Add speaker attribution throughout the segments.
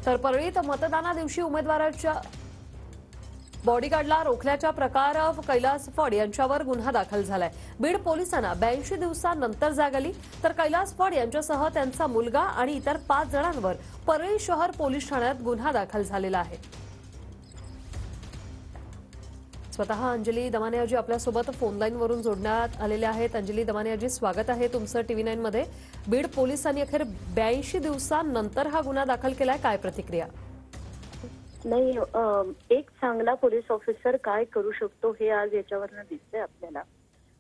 Speaker 1: तर परळीत मतदाना दिवशी उमेदवाराच्या बॉडीगार्डला रोखल्याच्या प्रकार कैलास फड यांच्यावर गुन्हा दाखल झालाय। बीड पोलिसांना 82 दिवसांनंतर जाग आली। तर कैलास फड यांच्यासह त्यांचा मुलगा आणि इतर 5 जणांवर परळी शहर पोलीस ठाण्यात गुन्हा दाखल झालेला आहे। स्वतः अंजली दमानियाजी आपल्यासोबत फोन लाईनवरून जोडण्यात आलेले आहेत। अंजली दमानियाजी, स्वागत आहे तुमचं TV9 मध्ये। बीड पोलिसांनी अखेर 82 दिवसांनंतर हा गुन्हा दाखल केलाय, काय प्रतिक्रिया?
Speaker 2: नाही, एक चांगला पोलीस ऑफिसर काय करू शकतो हे आज याच्यावरनं दिसतंय आपल्याला।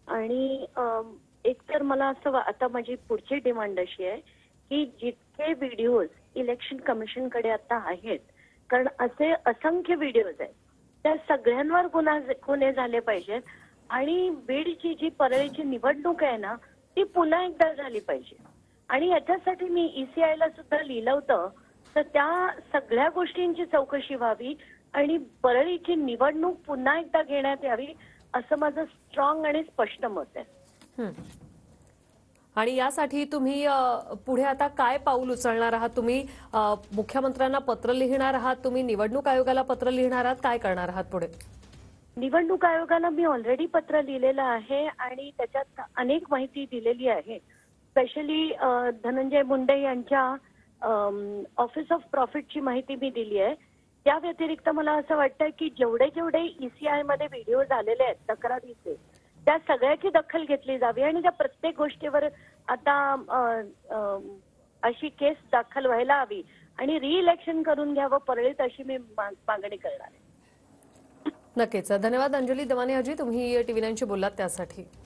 Speaker 2: आणि एक तर मला असं आता माझी पुढची डिमांड अशी आहे की जितके व्हिडिओज इलेक्शन कमिशनकडे आता आहेत, कारण असे असंख्य व्हिडिओज आहेत, त्या सगळ्यांवर गुन्हे झाले पाहिजेत। आणि बीडची जी परळीची निवडणूक आहे ना, ती पुन्हा एकदा झाली पाहिजे। आणि याच्यासाठी मी ECIला सुद्धा लिहिलं होतं, तर त्या सगळ्या गोष्टींची चौकशी व्हावी आणि परळीची निवडणूक पुन्हा एकदा घेण्यात यावी, असं माझं स्ट्रॉंग आणि स्पष्ट मत आहे।
Speaker 1: आणि यासाठी तुम्ही पुढे आता काय पाऊल उचलणार आहात? तुम्ही मुख्यमंत्र्यांना पत्र लिहिणार आहात, तुम्ही निवडणूक आयोगाला पत्र लिहिणार आहात, काय करणार आहात पुढे?
Speaker 2: निवडणूक आयोगाला मी ऑलरेडी पत्र लिहिलेलं आहे आणि त्याच्यात अनेक माहिती दिलेली आहे। स्पेशली धनंजय मुंडे यांच्या ऑफिस ऑफ प्रॉफिटची माहिती मी दिली आहे। त्या व्यतिरिक्त मला असं वाटतं की जेवढे ECI मध्ये व्हिडिओ झालेले आहेत तक्रारीचे, त्या सगळ्याची दखल घेतली जावी आणि त्या प्रत्येक गोष्टीवर आता अशी केस दाखल व्हायला हवी आणि रिइलेक्शन करून घ्यावं परळीत, अशी मी मागणी करणार आहे।
Speaker 1: नक्कीच, धन्यवाद अंजली दमानियाजी, तुम्ही TV9शी बोललात त्यासाठी।